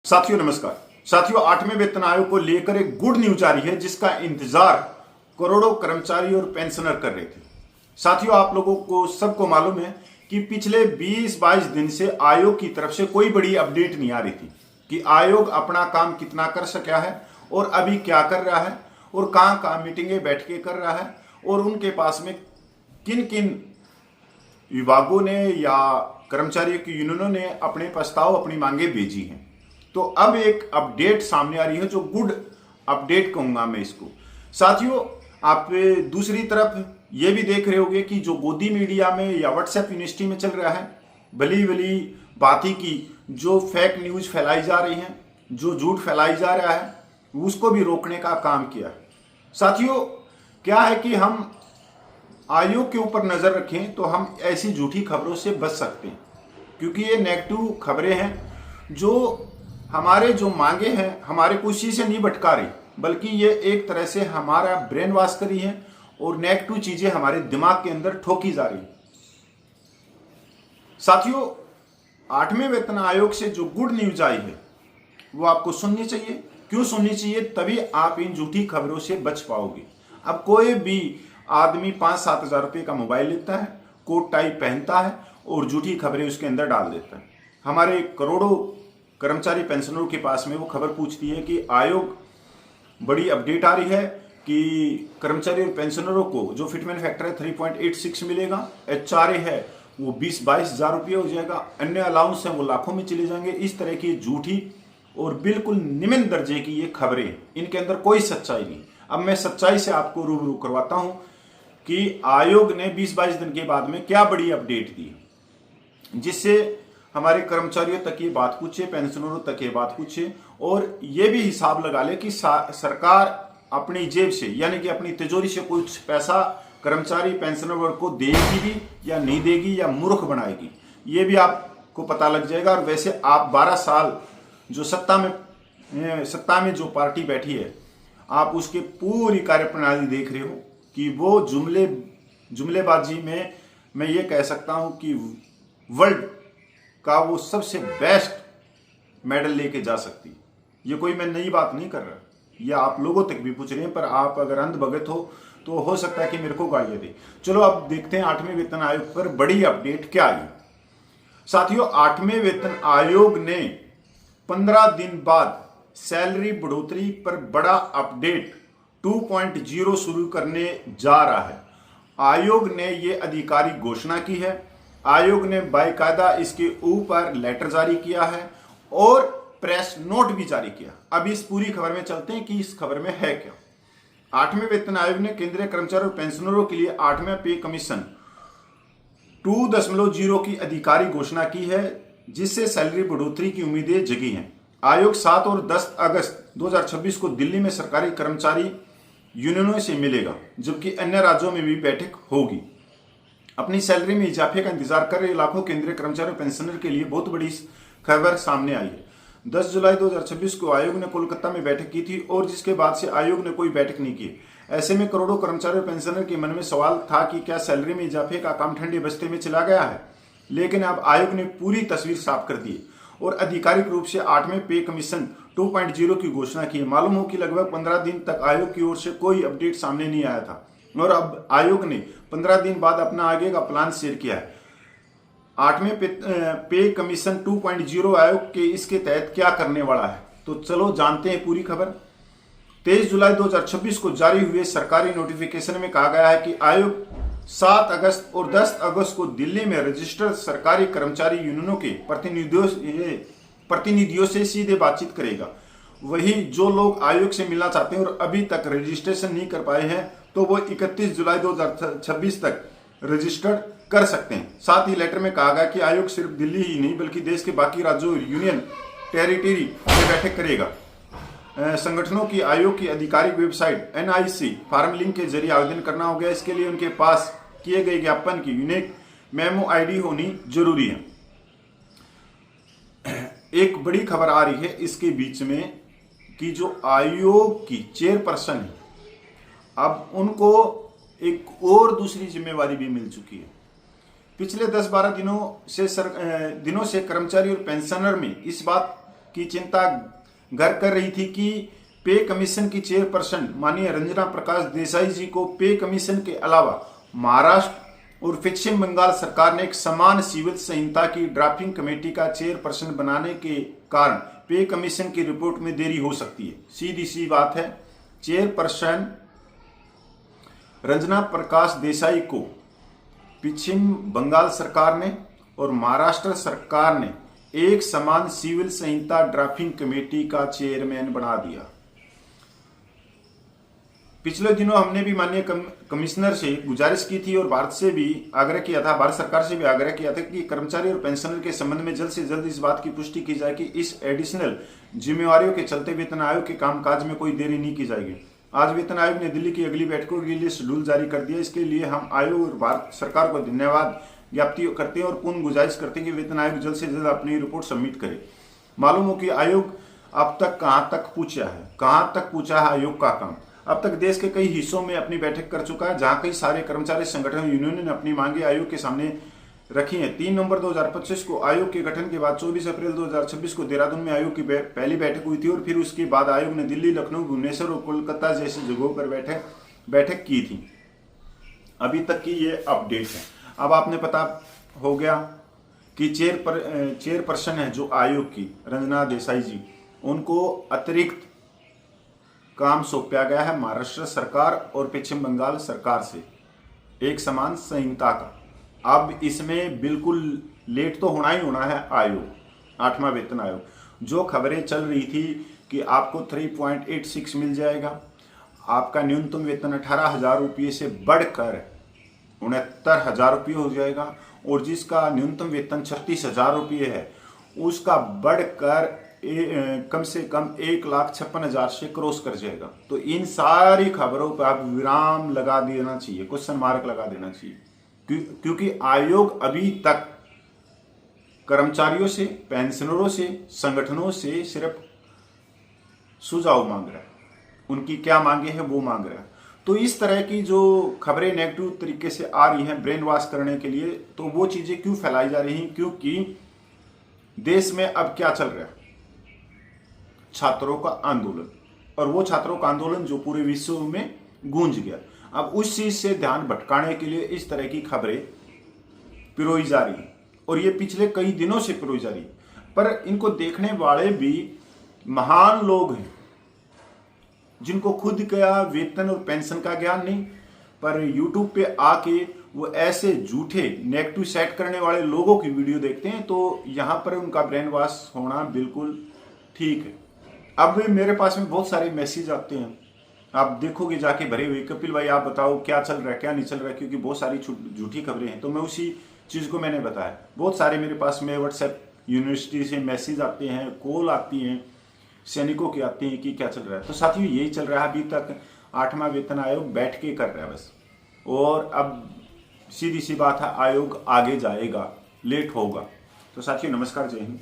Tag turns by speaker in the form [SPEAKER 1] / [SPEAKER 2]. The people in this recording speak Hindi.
[SPEAKER 1] साथियों नमस्कार। साथियों, 8वें वेतन आयोग को लेकर एक गुड न्यूज आ रही है जिसका इंतजार करोड़ों कर्मचारी और पेंशनर कर रहे थे। साथियों, आप लोगों को सबको मालूम है कि पिछले 20-22 दिन से आयोग की तरफ से कोई बड़ी अपडेट नहीं आ रही थी कि आयोग अपना काम कितना कर सका है और अभी क्या कर रहा है और कहां कहां मीटिंगें बैठकें कर रहा है और उनके पास में किन किन विभागों ने या कर्मचारियों की यूनियनों ने अपने प्रस्ताव, अपनी मांगे भेजी हैं। तो अब एक अपडेट सामने आ रही है जो गुड अपडेट कहूंगा मैं इसको। साथियों, आप दूसरी तरफ ये भी देख रहे होंगे कि जो गोदी मीडिया में या व्हाट्सएप यूनिवर्सिटी में चल रहा है, भली भली बाती की जो फेक न्यूज फैलाई जा रही है, जो झूठ फैलाई जा रहा है, उसको भी रोकने का काम किया है। साथियों, क्या है कि हम आयोग के ऊपर नजर रखें तो हम ऐसी झूठी खबरों से बच सकते हैं, क्योंकि ये नेगेटिव खबरें हैं जो हमारे जो मांगे हैं हमारे कुछ चीज से नहीं भटका रही, बल्कि ये एक तरह से हमारा ब्रेन वॉश करी है और नेगेटिव चीजें हमारे दिमाग के अंदर ठोकी जा रही है। साथियों, 8वें वेतन आयोग से जो गुड न्यूज आई है वो आपको सुननी चाहिए। क्यों सुननी चाहिए? तभी आप इन झूठी खबरों से बच पाओगे। अब कोई भी आदमी 5-7 हजार रुपये का मोबाइल लेता है, कोट टाई पहनता है और झूठी खबरें उसके अंदर डाल देता है। हमारे करोड़ों कर्मचारी पेंशनरों के पास में वो खबर पूछती है कि आयोग बड़ी अपडेट आ रही है कि कर्मचारी और पेंशनरों को जो फिटमेंट फैक्टर है 3.86 मिलेगा, एचआरए है वो 20-22 हजार रुपये हो जाएगा, अन्य अलाउंस है वो लाखों में चले जाएंगे। इस तरह की झूठी और बिल्कुल निम्न दर्जे की ये खबरें, इनके अंदर कोई सच्चाई नहीं। अब मैं सच्चाई से आपको रूबरू करवाता हूं कि आयोग ने 20-22 दिन के बाद में क्या बड़ी अपडेट दी जिससे हमारे कर्मचारियों तक ये बात पूछे, पेंशनरों तक ये बात पूछे और ये भी हिसाब लगा ले कि सरकार अपनी जेब से यानी कि अपनी तिजोरी से कुछ पैसा कर्मचारी पेंशनर वर्ग को देगी भी या नहीं देगी या मूर्ख बनाएगी, ये भी आपको पता लग जाएगा। और वैसे आप 12 साल जो सत्ता में जो पार्टी बैठी है, आप उसके पूरी कार्यप्रणाली देख रहे हो कि वो जुमलेबाजी में मैं ये कह सकता हूं कि वर्ल्ड का वो सबसे बेस्ट मेडल लेके जा सकती है। ये कोई मैं नई बात नहीं कर रहा, ये आप लोगों तक भी पूछ रहे हैं, पर आप अगर अंधभगत हो सकता है कि मेरे को गालियां दे। चलो अब देखते हैं 8वें वेतन आयोग पर बड़ी अपडेट क्या आई। साथियों, 8वें वेतन आयोग ने 15 दिन बाद सैलरी बढ़ोतरी पर बड़ा अपडेट 2.0 शुरू करने जा रहा है। आयोग ने यह आधिकारिक घोषणा की है। आयोग ने बाकायदा इसके ऊपर लेटर जारी किया है और प्रेस नोट भी जारी किया। अब इस पूरी खबर में चलते हैं कि इस खबर में है क्या। 8वें वेतन आयोग ने केंद्रीय कर्मचारी और पेंशनरों के लिए 8वें पे कमीशन 2.0 की आधिकारिक घोषणा की है, जिससे सैलरी बढ़ोतरी की उम्मीदें जगी हैं। आयोग 7 और 10 अगस्त 2026 को दिल्ली में सरकारी कर्मचारी यूनियनों से मिलेगा, जबकि अन्य राज्यों में भी बैठक होगी। अपनी सैलरी में इजाफे का इंतजार कर रहे लाखों केंद्रीय कर्मचारी और पेंशनर के लिए बहुत बड़ी खबर सामने आई है। 10 जुलाई 2026 को आयोग ने कोलकाता में बैठक की थी और जिसके बाद से आयोग ने कोई बैठक नहीं की। ऐसे में करोड़ों कर्मचारी और पेंशनर के मन में सवाल था कि क्या सैलरी में इजाफे का काम ठंडे बस्ते में चला गया है। लेकिन अब आयोग ने पूरी तस्वीर साफ कर दी और आधिकारिक रूप से 8वें पे कमीशन 2.0 की घोषणा की है। मालूम हो कि लगभग 15 दिन तक आयोग की ओर से कोई अपडेट सामने नहीं आया था और अब आयोग ने 15 दिन बाद अपना आगे का प्लान शेयर किया है। 8वें पे कमीशन 2.0 आयोग के इसके तहत क्या करने वाला है, तो चलो जानते हैं पूरी खबर। 23 जुलाई 2026 को जारी हुए सरकारी नोटिफिकेशन में कहा गया है कि आयोग 7 अगस्त और 10 अगस्त को दिल्ली में रजिस्टर्ड सरकारी कर्मचारी यूनियनों के प्रतिनिधियों से सीधे बातचीत करेगा। वही जो लोग आयोग से मिलना चाहते हैं और अभी तक रजिस्ट्रेशन नहीं कर पाए हैं, तो वो 31 जुलाई 2026 तक रजिस्टर्ड कर सकते हैं। साथ ही लेटर में कहा गया कि आयोग सिर्फ दिल्ली ही नहीं बल्कि देश के बाकी राज्यों यूनियन टेरिटरी में बैठक करेगा। संगठनों की आयोग की आधिकारिक वेबसाइट NIC फार्म लिंक के जरिए आवेदन करना होगा। इसके लिए उनके पास किए गए ज्ञापन की यूनिक मेमो ID होनी जरूरी है। एक बड़ी खबर आ रही है इसके बीच में कि जो आयोग की चेयरपर्सन है, अब उनको एक और दूसरी जिम्मेवारी भी मिल चुकी है। पिछले 10-12 दिनों से कर्मचारी और पेंशनर में इस बात की चिंता घर कर रही थी कि पे कमीशन की चेयरपर्सन माननीय रंजना प्रकाश देसाई जी को पे कमीशन के अलावा महाराष्ट्र और पश्चिम बंगाल सरकार ने एक समान सिविल संहिता की ड्राफ्टिंग कमेटी का चेयरपर्सन बनाने के कारण पे कमीशन की रिपोर्ट में देरी हो सकती है। सीधी सी बात है, चेयरपर्सन रंजना प्रकाश देसाई को पश्चिम बंगाल सरकार ने और महाराष्ट्र सरकार ने एक समान सिविल संहिता ड्राफ्टिंग कमेटी का चेयरमैन बना दिया। पिछले दिनों हमने भी माननीय कमिश्नर से गुजारिश की थी और भारत से भी आग्रह किया था, भारत सरकार से भी आग्रह किया था कि कर्मचारी और पेंशनर के संबंध में जल्द से जल्द इस बात की पुष्टि की जाए कि इस एडिशनल जिम्मेवारियों के चलते वेतन आयोग के कामकाज में कोई देरी नहीं की जाएगी। आज वेतन आयोग ने दिल्ली की अगली बैठकों के लिए शेड्यूल जारी कर दिया। इसके लिए हम आयोग और भारत सरकार को धन्यवाद ज्ञाप्ति करते हैं और पूर्ण गुजारिश करते हैं कि वेतन आयोग जल्द से जल्द अपनी रिपोर्ट सबमिट करे। मालूम हो कि आयोग अब तक कहां तक पूछा है आयोग का काम। अब तक देश के कई हिस्सों में अपनी बैठक कर चुका है, जहां कई सारे कर्मचारी संगठन यूनियन ने अपनी मांगे आयोग के सामने रखी हैं। 3 नवंबर 2025 को आयोग के गठन के बाद 24 अप्रैल 2026 को देहरादून में आयोग की पहली बैठक हुई थी और फिर उसके बाद आयोग ने दिल्ली, लखनऊ, भुवनेश्वर और कोलकाता जैसी जगहों पर बैठक की थी। अभी तक की ये अपडेट है। अब आपने पता हो गया कि चेयरपर्सन है जो आयोग की रंजना देसाई जी, उनको अतिरिक्त काम सौंपा गया है महाराष्ट्र सरकार और पश्चिम बंगाल सरकार से एक समान संहिता का। अब इसमें बिल्कुल लेट तो होना ही होना है। आयोग 8वां वेतन आयोग, जो खबरें चल रही थी कि आपको 3.86 मिल जाएगा, आपका न्यूनतम वेतन 18,000 रुपये से बढ़कर 69,000 रुपये हो जाएगा और जिसका न्यूनतम वेतन 36,000 रुपये है उसका बढ़कर कम से कम 1,56,000 से क्रॉस कर जाएगा। तो इन सारी खबरों पर आप विराम लगा देना चाहिए, क्वेश्चन मार्क लगा देना चाहिए, क्योंकि आयोग अभी तक कर्मचारियों से, पेंशनरों से, संगठनों से सिर्फ सुझाव मांग रहा है। उनकी क्या मांगे हैं वो मांग रहा है। तो इस तरह की जो खबरें नेगेटिव तरीके से आ रही हैं ब्रेन वॉश करने के लिए, तो वो चीजें क्यों फैलाई जा रही हैं? क्योंकि देश में अब क्या चल रहा है, छात्रों का आंदोलन, और वो छात्रों का आंदोलन जो पूरे विश्व में गूंज गया। अब उस चीज से ध्यान भटकाने के लिए इस तरह की खबरें पिरोई जा रही है और ये पिछले कई दिनों से पिरोई जा रही है। पर इनको देखने वाले भी महान लोग हैं जिनको खुद का वेतन और पेंशन का ज्ञान नहीं, पर यूट्यूब पे आके वो ऐसे झूठे नेगेटिव सेट करने वाले लोगों की वीडियो देखते हैं, तो यहां पर उनका ब्रेन वॉश होना बिल्कुल ठीक है। अब भी मेरे पास में बहुत सारे मैसेज आते हैं, आप देखोगे जाके भरे हुए, कपिल भाई आप बताओ क्या चल रहा है क्या नहीं चल रहा है, क्योंकि बहुत सारी झूठी खबरें हैं। तो मैं उसी चीज को मैंने बताया। बहुत सारे मेरे पास में व्हाट्सएप यूनिवर्सिटी से मैसेज आते हैं, कॉल आती हैं, सैनिकों की आती हैं कि क्या चल रहा है। तो साथियों यही चल रहा है अभी तक। 8वां वेतन आयोग बैठ के कर रहा है बस, और अब सीधी सी बात है आयोग आगे जाएगा, लेट होगा। तो साथियों नमस्कार, जय हिंद।